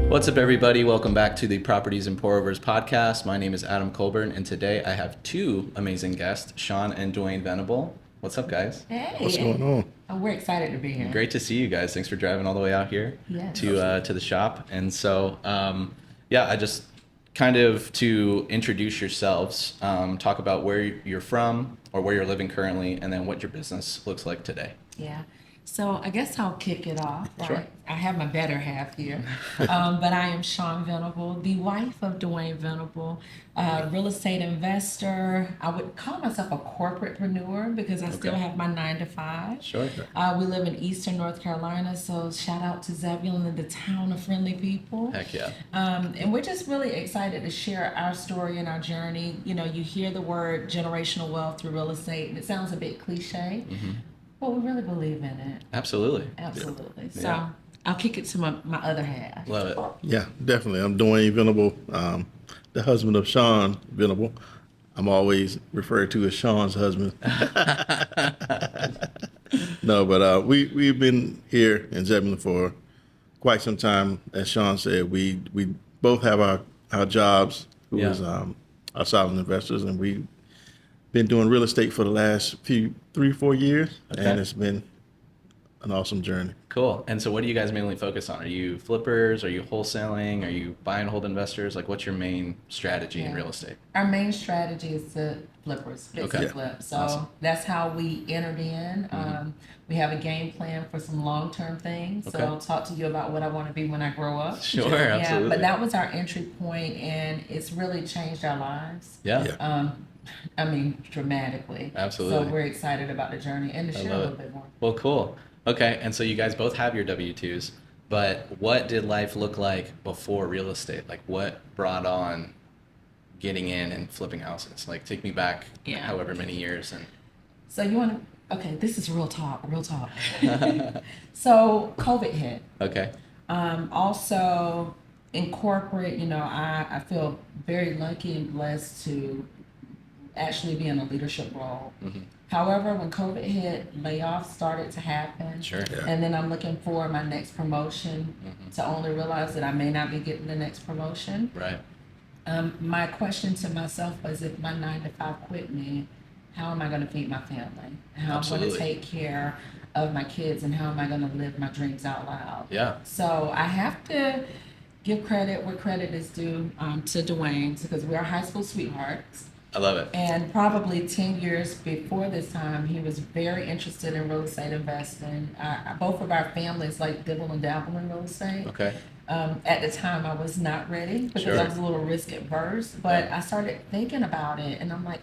What's up, everybody? Welcome back to the Properties and Pour-Overs podcast. My name is Adam Colburn, and today I have two amazing guests, Shawn and Dwayne Venable. What's up, guys? Hey. What's going on? Oh, we're excited to be here. Great to see you guys. Thanks for driving all the way out here Yes. to the shop. And so, I just kind of to introduce yourselves, talk about where you're from or where you're living currently, and then what your business looks like today. Yeah. So I guess I'll kick it off. Right? Sure. I have my better half here. But I am Shawn Venable, the wife of Dwayne Venable, real estate investor. I would call myself a corporatepreneur because I still have my 9 to 5. Sure. We live in Eastern North Carolina, so shout out to Zebulon and the town of friendly people. Heck yeah. And we're just really excited to share our story and our journey. You know, you hear the word generational wealth through real estate, and it sounds a bit cliche, but we really believe in it. Absolutely. Absolutely. Yeah. So I'll kick it to my other half. Love it. Yeah, definitely. I'm Dwayne Venable, the husband of Shawn Venable. I'm always referred to as Shawn's husband. No, but we've been here in Zebulon for quite some time. As Shawn said, we both have our jobs, who is our solid investors, and we've been doing real estate for the last 3-4 years, and it's been an awesome journey. Cool. And so what do you guys mainly focus on? Are you flippers? Are you wholesaling? Are you buy and hold investors? Like, what's your main strategy in real estate? Our main strategy is to flippers, fix and flip. So Awesome. that's how we entered in. We have a game plan for some long-term things. So I'll talk to you about what I want to be when I grow up. Sure, Yeah, absolutely. but that was our entry point, and it's really changed our lives. Yeah. I mean, dramatically. Absolutely. So we're excited about the journey and to share a love little it. bit more. Well, cool. Okay. And so you guys both have your W-2s, but what did life look like before real estate? Like, what brought on getting in and flipping houses? Like, take me back however many years. And So you want to, okay, this is real talk. So COVID hit. okay. Also in corporate, you know, I feel very lucky and blessed to actually be in a leadership role. However, when COVID hit, layoffs started to happen. Sure. And then I'm looking for my next promotion to only realize that I may not be getting the next promotion. Right. My question to myself was, if my 9 to 5 quit me, how am I going to feed my family? How am I going to Absolutely. take care of my kids, and how am I going to live my dreams out loud? Yeah. So I have to give credit where credit is due to Dwayne, because we are high school sweethearts. I love it. And probably 10 years before this time, he was very interested in real estate investing. Both of our families like dibble and dabble in real estate. Okay. At the time, I was not ready because Sure. I was a little risk adverse, but I started thinking about it, and I'm like,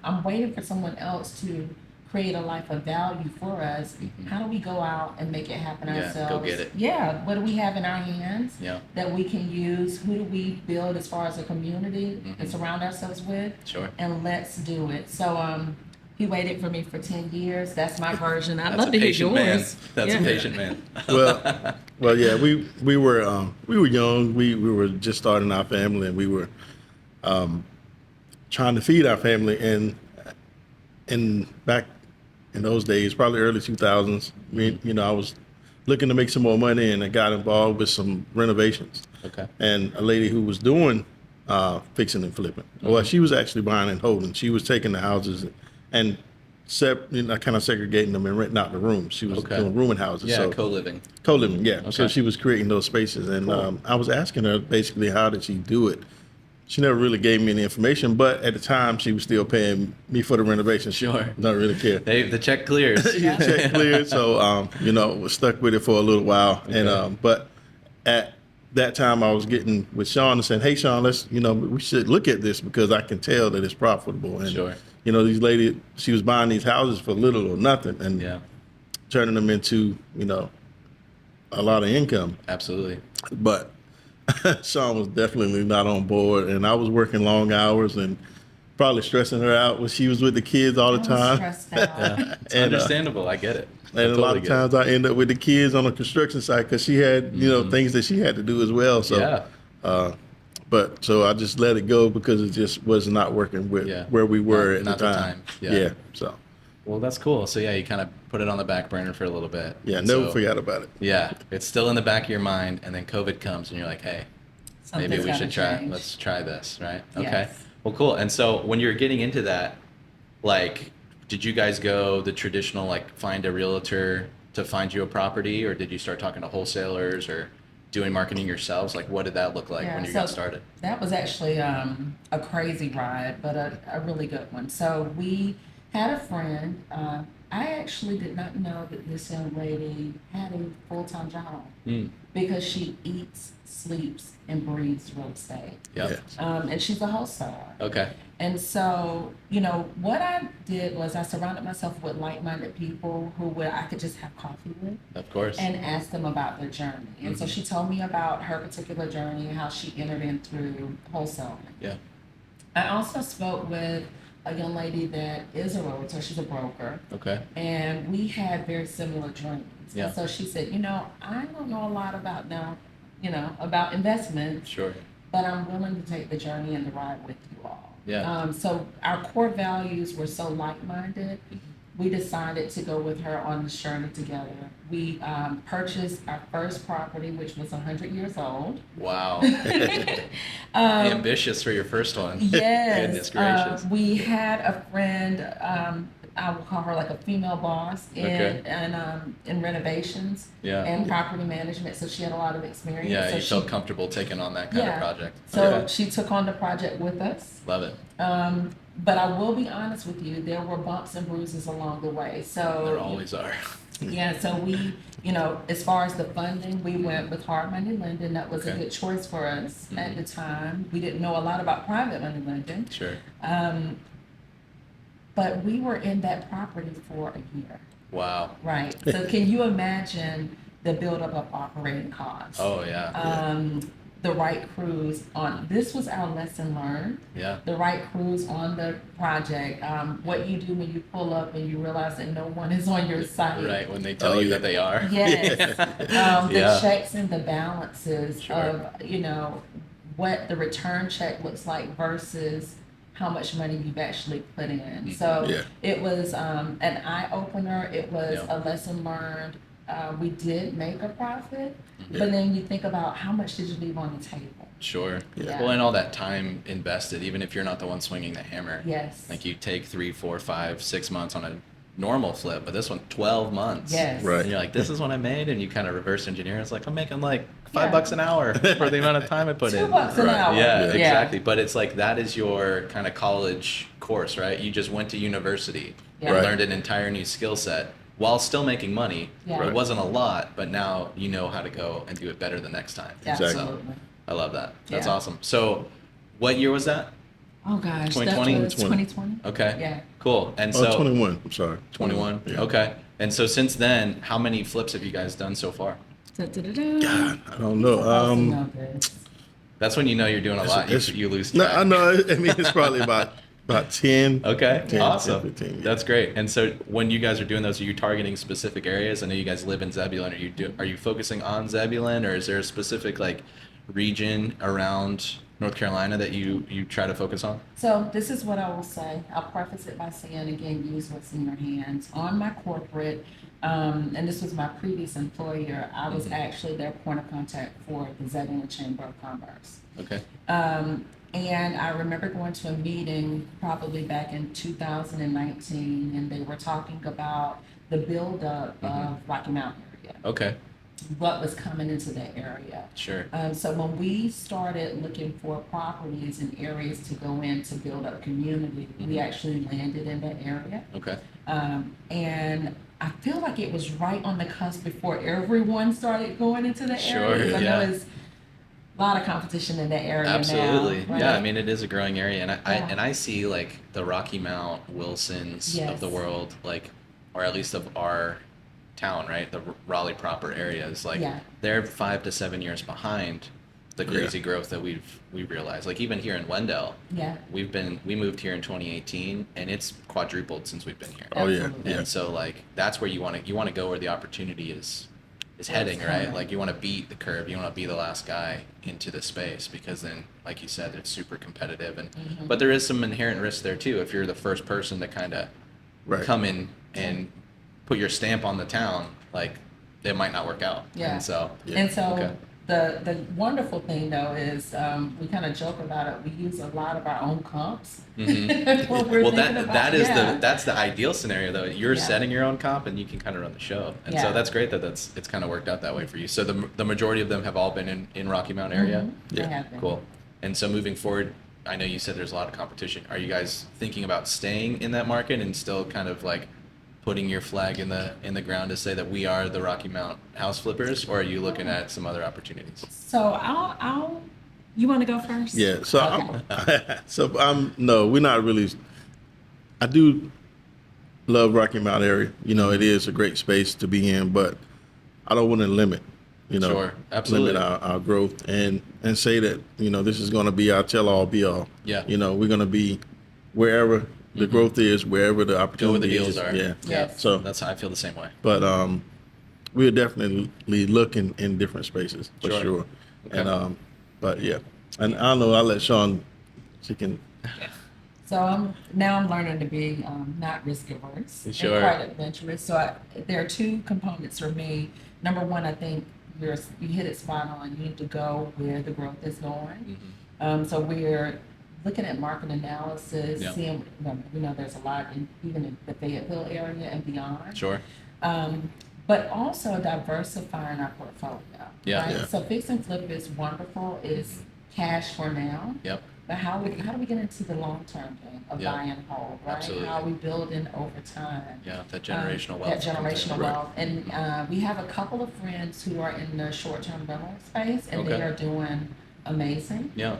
I'm waiting for someone else to create a life of value for us. How do we go out and make it happen ourselves? Go get it. Yeah, what do we have in our hands Yeah. that we can use? Who do we build as far as a community and surround ourselves with? Sure. And let's do it. So he waited for me for 10 years. That's my version. I'd That's love a to hear patient yours. man. That's a patient man. Well, yeah, we were young. We were just starting our family, and we were trying to feed our family. And back in those days, probably early 2000s, I was looking to make some more money, and I got involved with some renovations. Okay. And a lady who was doing fixing and flipping. Well, she was actually buying and holding. She was taking the houses and kind of segregating them and renting out the rooms. She was doing rooming houses. Yeah, So co-living. co-living, yeah. Okay. So she was creating those spaces, and I was asking her basically, how did she do it? She never really gave me any information, but at the time she was still paying me for the renovation. Sure. Not really care. The check clears. Check cleared, so was stuck with it for a little while, and but at that time I was getting with Shawn and saying, "Hey, Shawn, let's we should look at this because I can tell that it's profitable." And Sure. these ladies, she was buying these houses for little or nothing, and turning them into a lot of income. Absolutely. But Shawn was definitely not on board, and I was working long hours and probably stressing her out when she was with the kids all the time. Stressed out. It's understandable. I get it. And a lot of times I end up with the kids on a construction site because she had, things that she had to do as well. So, so I just let it go because it just was not working with where we were at the time. Yeah. So. Well, that's cool. So yeah, you kind of put it on the back burner for a little bit. Yeah, And never so, forgot about it. Yeah, it's still in the back of your mind, and then COVID comes, and you're like, hey, maybe Something's we gotta should try. change. Let's try this, right? Okay. Yes. Well, cool. And so when you were getting into that, like, did you guys go the traditional, like, find a realtor to find you a property, or did you start talking to wholesalers or doing marketing yourselves? Like, what did that look like Yeah, when you so got started? that was actually a crazy ride, but a really good one. So we had a friend. I actually did not know that this young lady had a full-time job Mm. because she eats, sleeps, and breathes real estate. Yep. Yeah. And she's a wholesaler. Okay. And so, you know, what I did was I surrounded myself with like-minded people who I could just have coffee with Of course. and ask them about their journey. And so she told me about her particular journey and how she entered in through wholesaling. Yeah. I also spoke with a young lady that is a realtor. She's a broker. Okay. And we had very similar dreams. Yeah. And so she said, you know, I don't know a lot about about investments, Sure. but I'm willing to take the journey and the ride with you all. Yeah. So our core values were so like-minded. Mhm. We decided to go with her on this journey together. We purchased our first property, which was 100 years old. Wow. Um, Ambitious for your first one. Yes. Goodness gracious. We had a friend, I will call her like a female boss Okay. in renovations Yeah. and property management. So she had a lot of experience. Yeah, so you felt comfortable taking on that kind of Yeah. project. So Okay. she took on the project with us. Love it. But I will be honest with you, there were bumps and bruises along the way. So There always are. yeah, so we, as far as the funding, we went with hard money lending. That was a Okay. good choice for us at Mhm. the time. We didn't know a lot about private money lending. Sure. But we were in that property for a year, Wow. right? So can you imagine the buildup of operating costs? Oh yeah. The right crews on, this was our lesson learned. Yeah. The right crews on the project. What you do when you pull up and you realize that no one is on your site. Right, when they tell Oh, you yeah. that they are. Yes. The Yeah. checks and the balances Sure. of, what the return check looks like versus how much money you've actually put in. So Yeah. it was an eye opener. It was Yeah. a lesson learned. We did make a profit, Mhm. but then you think about how much did you leave on the table? Sure. Yeah. Well, and all that time invested, even if you're not the one swinging the hammer. Yes. Like you take 3, 4, 5, 6 months on a normal flip, but this one 12 months. Yes. Right. And you're like, this is what I made, and you kind of reverse engineer. It's like I'm making like Yeah. $5 an hour for the amount of time I put in. $2 an Right. hour. Yeah, Yeah. exactly. But it's like that is your kind of college course, right? You just went to university Yeah. and Right. learned an entire new skill set while still making money. Yeah. It wasn't a lot, but now you know how to go and do it better the next time. Exactly. Absolutely. I love that. That's Yeah. awesome. So, what year was that? Oh gosh, 2020? that was 2020. Okay. Yeah. Cool. And Oh, so 21. I'm sorry. 21. Yeah. Okay. And so since then, how many flips have you guys done so far? Da-da-da-da. God, I don't You're know. supposed to know this. That's when you know you're doing a lot. You lose No, track. I know. I mean, it's probably about 10. Okay, 10, awesome. 15, yeah. That's great. And so when you guys are doing those, are you targeting specific areas? I know you guys live in Zebulon. Are you focusing on Zebulon, or is there a specific like region around North Carolina that you try to focus on? So this is what I will say. I'll preface it by saying, again, use what's in your hands. On my corporate, and this was my previous employer, I was Mhm. actually their point of contact for the Zebulon Chamber of Commerce. Okay. And I remember going to a meeting probably back in 2019, and they were talking about the buildup of Rocky Mountain area, Okay. what was coming into that area. Sure. So when we started looking for properties and areas to go in to build up community, we actually landed in that area. Okay. And I feel like it was right on the cusp before everyone started going into the Sure, area. 'Cause I know yeah. it's a lot of competition in that area Absolutely. now. Right? Yeah, I mean it is a growing area, and Yeah. I see like the Rocky Mount Wilsons of the Yes. world, like, or at least of our town, right? The Raleigh proper areas, like Yeah. they're 5 to 7 years behind the crazy growth that we've realized. Like even here in Wendell, Yeah. we moved here in 2018, and it's quadrupled since we've been here. Oh, yeah. Absolutely. Yeah. And so like that's where you want to go where the opportunity is heading, right? coming. Like you want to beat the curve. You want to be the last guy into the space, because then, like you said, it's super competitive. And Mm-hmm. but there is some inherent risk there too if you're the first person to kind of Right. come in and put your stamp on the town, like it might not work out. Yeah. And so, And so Okay. the wonderful thing though is we kind of joke about it. We use a lot of our own comps. Mhm. When we're well, thinking that about, that is yeah. that's the ideal scenario though. You're Yeah. setting your own comp and you can kind of run the show. And so Yeah. that's great that it's kind of worked out that way for you. So the majority of them have all been in Rocky Mount area. Mhm. They Yeah. have been. Cool. And so moving forward, I know you said there's a lot of competition. Are you guys thinking about staying in that market and still kind of like putting your flag in the ground to say that we are the Rocky Mount house flippers, or are you looking at some other opportunities? So I'll. You want to go first? Yeah. So Okay. no, we're not really. I do love Rocky Mount area. You know, it is a great space to be in, but I don't want to limit. You know, Sure, absolutely. limit our growth and say that this is going to be our tell all be all. Yeah. You know, we're going to be wherever the growth is, wherever the Go where opportunity the deals is. are. Yeah. Yes. So, That's how I feel the same way. but we're definitely looking in different spaces for Sure. sure. Okay. And but yeah, and I don't know. I'll let Shawn. She can. So I'm learning to be not risk averse Sure. and quite adventurous. So there are two components for me. Number one, I think you hit it spot on. You need to go where the growth is going. So we're looking at market analysis, Yeah. seeing there's a lot even in the Fayetteville area and beyond. Sure. But also diversifying our portfolio. Yeah. Right? Yeah. So fix and flip is wonderful. It's cash for now. Yep. But how do we get into the long term thing of Yeah. buy and hold, right? Absolutely. How are we building over time? Yeah. That generational wealth. That generational Right. wealth. And we have a couple of friends who are in the short term rental space, and they Okay. are doing amazing. Yeah.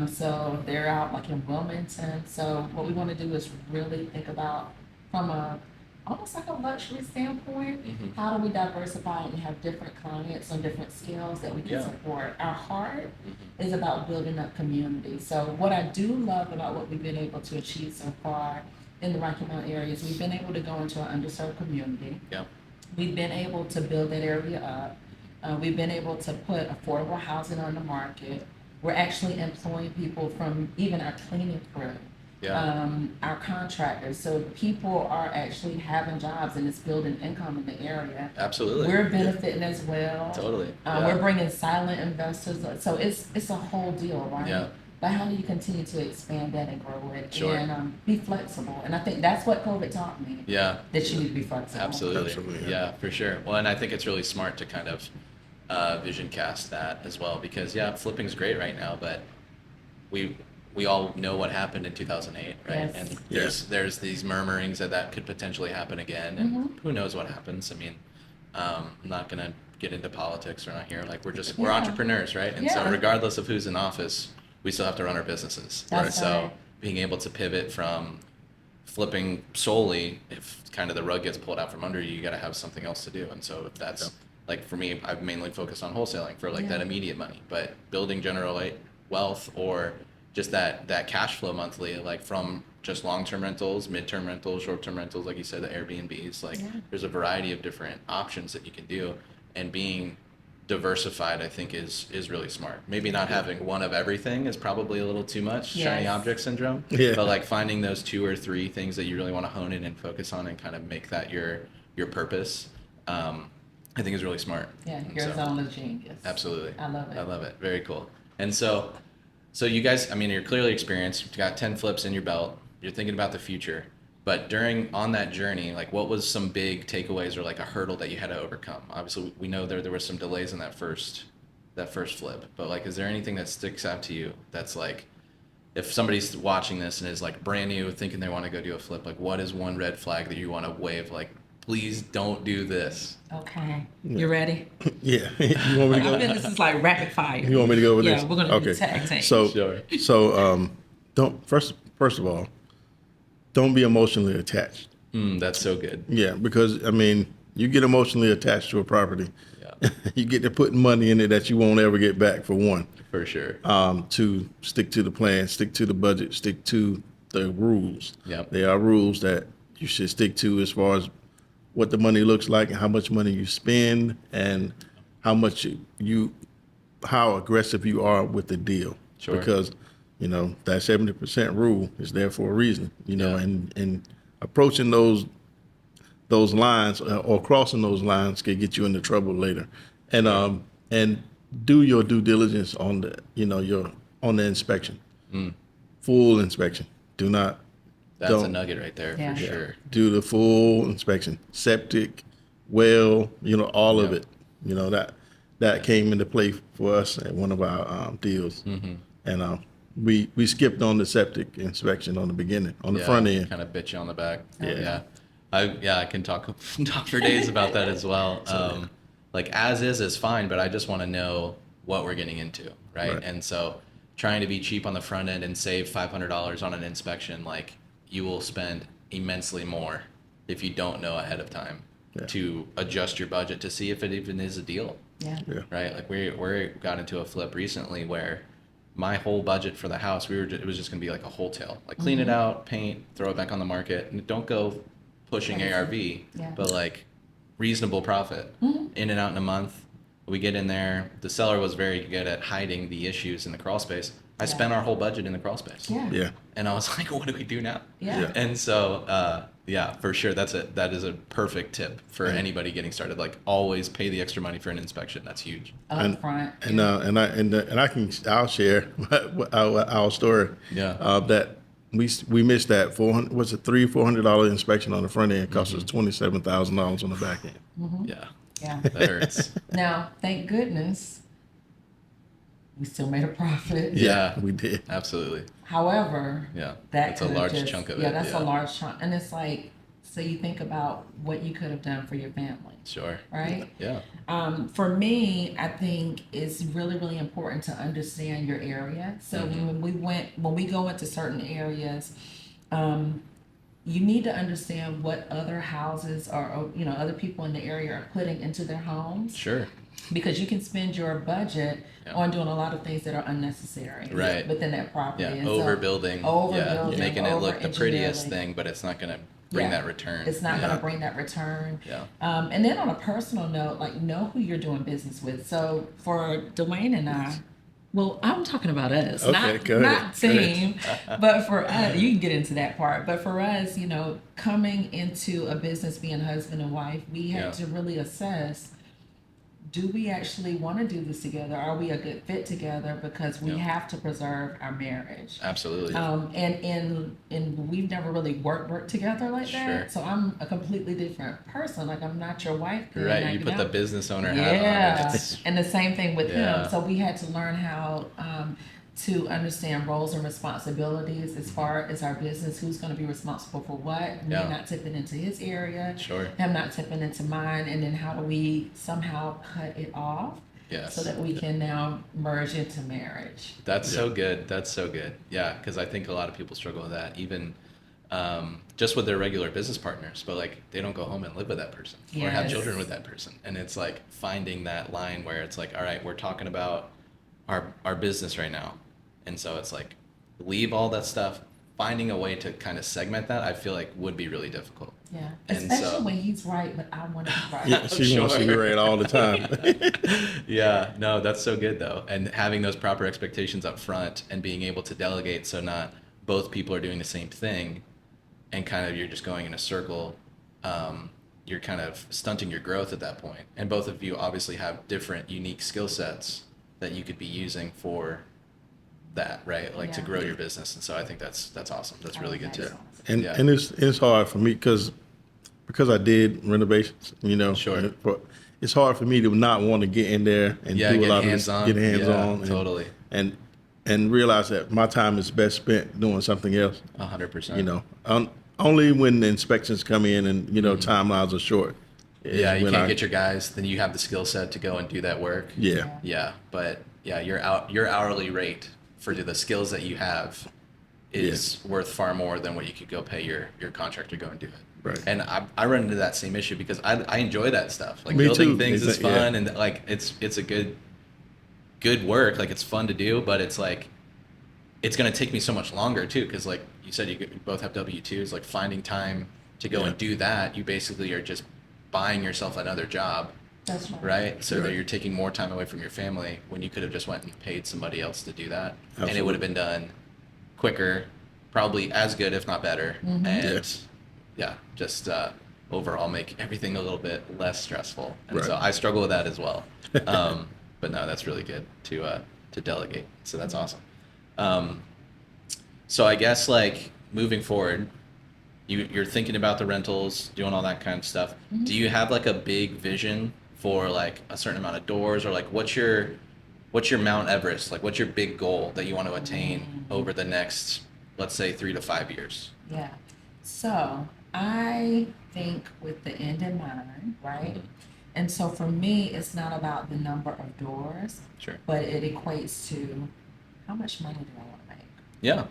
So they're out like in Wilmington. So what we want to do is really think about from almost like a luxury standpoint, Mhm. how do we diversify and have different clients on different scales that we can Yeah. support? Our heart Mhm. is about building up community. So what I do love about what we've been able to achieve so far in the Rocky Mount area is we've been able to go into an underserved community. Yeah. We've been able to build that area up. We've been able to put affordable housing on the market. We're actually employing people from even our cleaning crew, Yeah. our contractors. So people are actually having jobs and it's building income in the area. Absolutely. We're benefiting as well. Totally. Yeah. We're bringing silent investors. So it's a whole deal, right? Yeah. But how do you continue to expand that and grow it Sure. and be flexible? And I think that's what COVID taught me. Yeah. That you need to be flexible. Absolutely. Absolutely, Yeah. yeah. For sure. Well, and I think it's really smart to kind of vision cast that as well, because flipping's great right now, but we all know what happened in 2008, right? Yes. And Yeah. there's these murmurings that could potentially happen again, and Mhm. who knows what happens. I mean, I'm not gonna get into politics. We're not here. Like we're we're Yeah. entrepreneurs, right? And so Yeah. regardless of who's in office, we still have to run our businesses. That's So right. being able to pivot from flipping solely, if kind of the rug gets pulled out from under you, you got to have something else to do. And so if that's Yep. like for me, I've mainly focused on wholesaling for like Yeah. that immediate money, but building general wealth or just that cash flow monthly, like from just long-term rentals, mid-term rentals, short-term rentals, like you said, the Airbnbs, like Yeah. there's a variety of different options that you can do, and being diversified, I think is really smart. Maybe not having one of everything is probably a little too much, shiny Yes. object syndrome. Yeah. But like finding those 2 or 3 things that you really want to hone in and focus on and kind of make that your purpose, I think is really smart. Yeah, And your so- zone of genius. Absolutely. I love it. I love it. Very cool. And so you guys, I mean, you're clearly experienced. You've got 10 flips in your belt. You're thinking about the future. But on that journey, like what was some big takeaways or like a hurdle that you had to overcome? Obviously, we know there were some delays in that first flip. But like, is there anything that sticks out to you that's like, if somebody's watching this and is like brand new, thinking they want to go do a flip, like what is one red flag that you want to wave? Like, please don't do this. Okay. You ready? Yeah. You want me to I go? feel this is like rapid fire. You want me to go with Yeah, this? we're gonna do okay. tag team. So, Sure. don't first of all, don't be emotionally attached. That's so good. Yeah, because I mean, you get emotionally attached to a property, Yeah, you get to putting money in it that you won't ever get back. For one, for sure. to stick to the plan, stick to the budget, stick to the rules. Yep. There are rules that you should stick to as far as what the money looks like and how much money you spend and how much how aggressive you are with the deal. Sure. Because, that 70% rule is there for a reason, Yeah. and approaching those those lines or crossing those lines can get you into trouble later. And do your due diligence on the on the inspection, full inspection. Do not That's a don't nugget right there Yeah. for sure. do the full inspection, septic, well, all of Yep. it. That came into play for us at one of our deals, and we skipped on the septic inspection on the beginning on the front end. Kind of bit you on the back. Yeah. I can talk talk for days about that as well. Like as is fine, but I just want to know what we're getting into, right? And so trying to be cheap on the front end and save $500 on an inspection, like you will spend immensely more if you don't know ahead of time to adjust your budget to see if it even is a deal. Yeah. Right? Like we got into a flip recently where my whole budget for the house, it was just gonna be like a wholesale, like clean it out, paint, throw it back on the market, and don't go pushing ARV, but like reasonable profit, in and out in a month. We get in there. The seller was very good at hiding the issues in the crawl space. I spent our whole budget in the crawl space. Yeah. And I was like, what do we do now? Yeah. And so, for sure, that is a perfect tip for anybody getting started. Like, always pay the extra money for an inspection. That's huge. Up front. I'll share our story. Yeah. That we missed that $300-$400 inspection on the front end, cost us $27,000 on the back end. Yeah. Yeah. That hurts. Now, thank goodness, we still made a profit. Yeah. We did. Absolutely. However, Yeah. that That's a could've large chunk of it. Yeah, that's a large chunk, and it's like, so you think about what you could have done for your family, Sure. right? Yeah. For me, I think it's really, really important to understand your area. So when we go into certain areas, you need to understand what other houses or other people in the area are putting into their homes, Sure. because you can spend your budget on doing a lot of things that are unnecessary Right. within that property. Yeah. And so- Overbuilding. Overbuilding, Making it look the prettiest over-engineering. thing, but it's not going to bring Yeah. that return. It's not going to bring that return. Yeah. And then on a personal note, like, know who you're doing business with. So for Dwayne and I, well, I'm talking about us, Okay, go ahead. not team, but for us, you can get into that part. But for us, coming into a business, being husband and wife, we had to really assess, do we actually want to do this together? Are we a good fit together? Because we have to preserve our marriage. Absolutely. And we've never really worked together like Sure. that. So I'm a completely different person. Like, I'm not your wife. girl, Right. You hanging put the out. business owner hat on. Yeah, It's- and the same thing with Yeah. him. So we had to learn how to understand roles and responsibilities as far as our business, who's going to be responsible for what, me Yeah. not tipping into his area, Sure. him not tipping into mine, and then how do we somehow cut it off Yes. so that we can now merge into marriage. That's so good. That's so good. Yeah, because I think a lot of people struggle with that, even just with their regular business partners. But like, they don't go home and live with that person or have Yes. children with that person. And it's like finding that line where it's like, all right, we're talking about our business right now, and so it's like, leave all that stuff. Finding a way to kind of segment that, I feel like, would be really difficult. Yeah, And especially so- when he's right, but I want to be right. Yeah, she wants to be Sure. right all the time. Yeah, no, that's so good though. And having those proper expectations up front and being able to delegate, so not both people are doing the same thing and kind of you're just going in a circle. You're kind of stunting your growth at that point. And both of you obviously have different unique skill sets that you could be using for that, right? Like to Yeah. grow your business. And so I think that's awesome. That's really good too. That's awesome. And Yeah. and it's hard for me because I did renovations, Sure. it's hard for me to not want to get in there and Yeah, do a get lot of hands this, on. get hands Yeah, on, totally. and realize that my time is best spent doing something else. 100%. Only when the inspections come in and timelines are short. is Yeah, you when can't get your guys, then you have the skill set to go and do that work. Yeah, Yeah, but yeah, your hourly rate for the skills that you have is worth far more than what you could go pay your contractor to go and do it. Right. And I run into that same issue because I enjoy that stuff. Like Me building too. things is Exactly, yeah. fun and like it's a good work. Like it's fun to do, but it's like it's gonna take me so much longer too. Because like you said, you both have W-2s. Like finding time to go and do that, you basically are just buying yourself another job. That's right. Right, so that Right. you're taking more time away from your family when you could have just went and paid somebody else to do that, and it Absolutely. would have been done quicker, probably as good if not better, and just overall make everything a little bit less stressful. And so Right. I struggle with that as well. But no, that's really good to delegate. So that's awesome. Um, so I guess like moving forward, you're thinking about the rentals, doing all that kind of stuff. Do you have like a big vision for like a certain amount of doors, or like what's your Mount Everest? Like what's your big goal that you want to attain over the next, let's say, 3 to 5 years? Yeah. So I think with the end in mind, right? Mhm. And so for me, it's not about the number of doors, Sure. but it equates to how much money do I want to make? Yeah,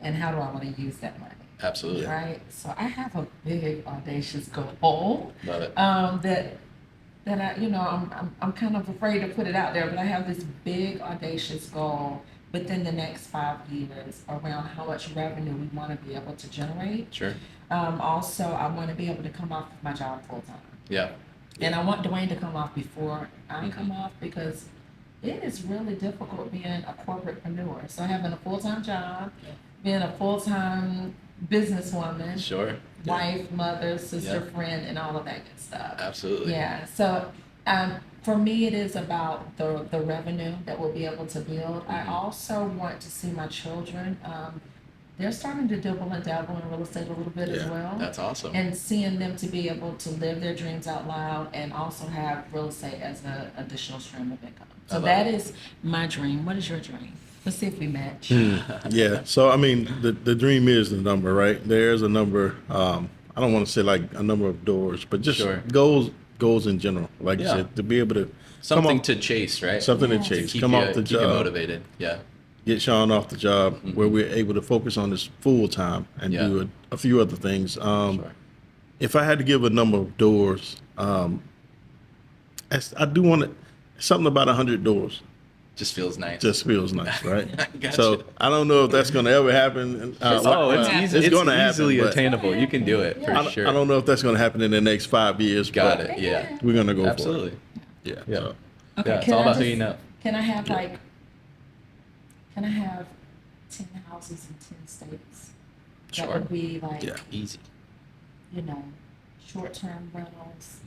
And how do I want to use that money? absolutely. Right? So I have a big audacious goal Love it. that I, I'm kind of afraid to put it out there, but I have this big audacious goal within the next 5 years around how much revenue we want to be able to generate. Sure. Also, I want to be able to come off of my job full time. Yeah. And I want Dwayne to come off before I Mhm. come off, because it is really difficult being a corporatepreneur. So having a full-time job, being a full-time businesswoman, Sure. wife, mother, sister, Yeah. friend, and all of that good stuff. Absolutely. Yeah. So for me, it is about the revenue that we'll be able to build. I Mhm. also want to see my children. They're starting to dibble and dabble in real estate a little bit as Yeah, well. That's awesome. And seeing them to be able to live their dreams out loud and also have real estate as an additional stream of income. I So love that it. is my dream. What is your dream? Let's see if we match. Yeah. So I mean, the dream is the number, right? There's a number. I don't want to say like a number of doors, but just Sure. goals in general. Like you Yeah. said, to be able to Something come off, to chase, right? something Yeah. to chase, Keep come you, off the keep you job, motivated. Yeah. get Shawn off the job, where Mhm. we're able to focus on this full time and Yeah. do a few other things. Sure. If I had to give a number of doors, I do want to something about 100 doors. Just feels nice. Just feels nice, right? Gotcha. So I don't know if that's going to ever happen. Oh, it's Well, easy. It's It's going to happen, easily but attainable. You can do it for Yeah. sure. I don't know if that's going to happen in the next 5 years. Got but it. Yeah. We're going to go Absolutely. for it. Yeah. Yeah. So, Okay, Yeah. It's can all I about who just- you know. Can I have Yeah. can I have 10 houses in 10 states? That Sure. would be like, Yeah. Easy. short-term rentals.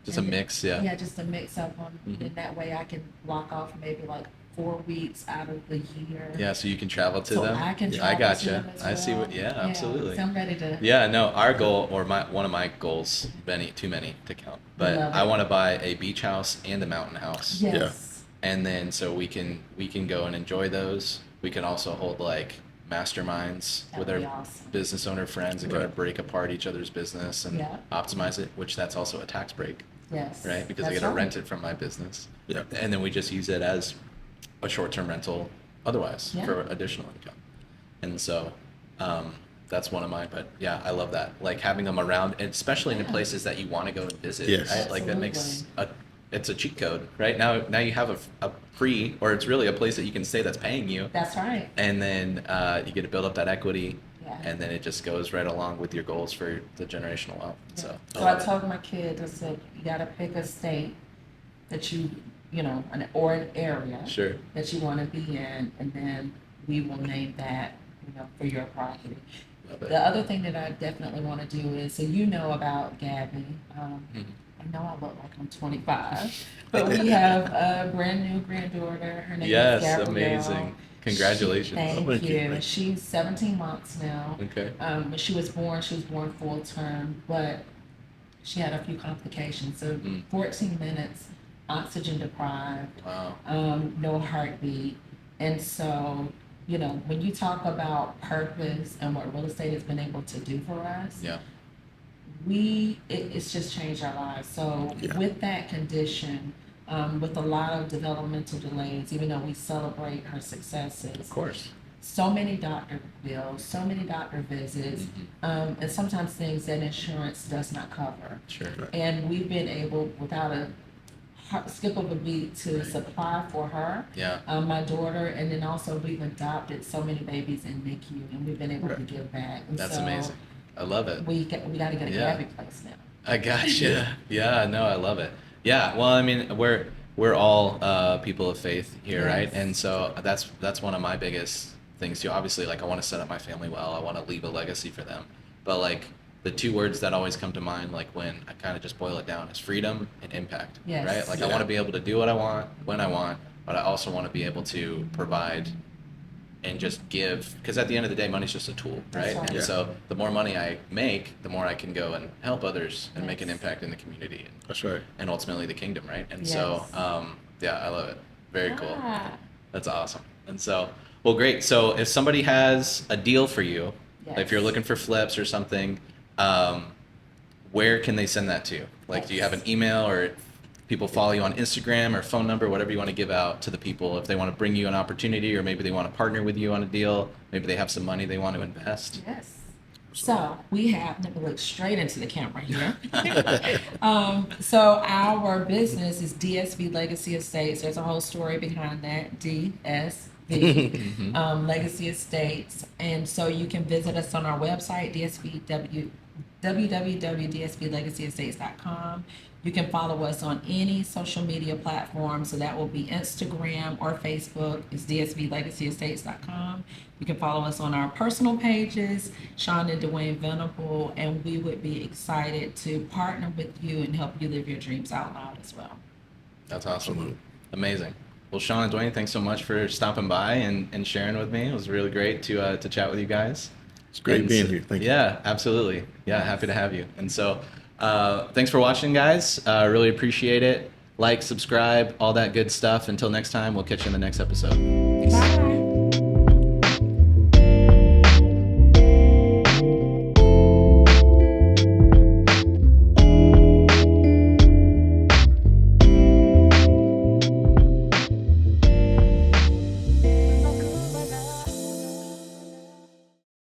Just a And- mix. Yeah. Yeah, just a mix of them. Mhm. And that way I can block off maybe like 4 weeks out of the year. Yeah. So you can travel to So them. I can I travel to gotcha. them as I see what. well. Yeah. Absolutely. So I'm ready to. Yeah, no, our goal, or one of my goals, too many to count, but Love I it. want to buy a beach house and a mountain house. Yes. And then so we can go and enjoy those. We can also hold like masterminds That with would our be awesome. business owner friends and kind of Right. break apart each other's business and Yeah. optimize it, which that's also a tax break, Yes. right? Because I That's get to right. rent it from my business. Yeah. And then we just use it as a short-term rental otherwise Yeah. for additional income. And so that's one of mine, but yeah, I love that. Like having them around, and especially in the Yeah. places that you want to go and visit, Yes. right? Like that makes it's a cheat code, right? Now you have a free, or it's really a place that you can stay that's paying you, That's right. and then you get to build up that equity, Yeah. and then it just goes right along with your goals for the generational wealth. So, So I told my kids, I said, you gotta pick a state that or an area sure, that you wanna be in, and then we will name that, for your property. love The it. other thing that I definitely wanna do is, so you know about Gabby, Mhm. I know I look like I'm 25, but we have a brand new granddaughter. Her name is Yes, Gabrielle. amazing. Congratulations. Thank Thank you. you. She's 17 months now. Okay. When she was born full term, but she had a few complications. So Mm. 14 minutes, oxygen deprived, Wow. no heartbeat. And so, when you talk about purpose and what real estate has been able to do for us, Yeah. it's just changed our lives. So Yeah. with that condition, with a lot of developmental delays, even though we celebrate her successes, Of course. so many doctor bills, so many doctor visits, and sometimes things that insurance does not cover. Sure. And we've been able, without a skip of a beat, to supply for her, Yeah. my daughter, and then also we've adopted so many babies in NICU, and we've been able to Right. give back. And That's so amazing. I love it. we got to get a Yeah. Gabby place now. I gotcha. Yeah, no, I love it. Yeah, well, I mean, we're all people of faith here, right? Yes. And so that's one of my biggest things too. Obviously, like I want to set up my family well. I want to leave a legacy for them. But like the two words that always come to mind, like when I kind of just boil it down, is freedom and impact. Yes. Right? Like I want to be able to do what I want when I want, but I also want to be able to provide and just give, because at the end of the day, money's just a tool, right? That's right. And Yeah. so the more money I make, the more I can go and help others and make an impact in the community That's right. and ultimately the kingdom, right? And so, yeah, I love it. Very cool. Ah, That's awesome. And so, well, great. So if somebody has a deal for you, if you're Yes. looking for flips or something, where can they send that to? Like, do you have an email, or people follow you on Instagram or phone number, whatever you want to give out to the people if they want to bring you an opportunity, or maybe they want to partner with you on a deal, maybe they have some money they want to invest. yes. So we have, let me look straight into the camera here. So our business is DSV Legacy Estates. There's a whole story behind that. DSV Legacy Estates. And so you can visit us on our website, www.dsvlegacyestates.com. You can follow us on any social media platform. So that will be Instagram or Facebook. It's dsvlegacyestates.com. You can follow us on our personal pages, Shawn and Dwayne Venable, and we would be excited to partner with you and help you live your dreams out loud as well. That's awesome. Absolutely. Amazing. Well, Shawn and Dwayne, thanks so much for stopping by and sharing with me. It was really great to chat with you guys. It's great And being so- here. Thank you. Yeah, absolutely. Yeah, happy to have you. And so, thanks for watching, guys. Really appreciate it. Like, subscribe, all that good stuff. Until next time, we'll catch you in the next episode. Peace. Bye.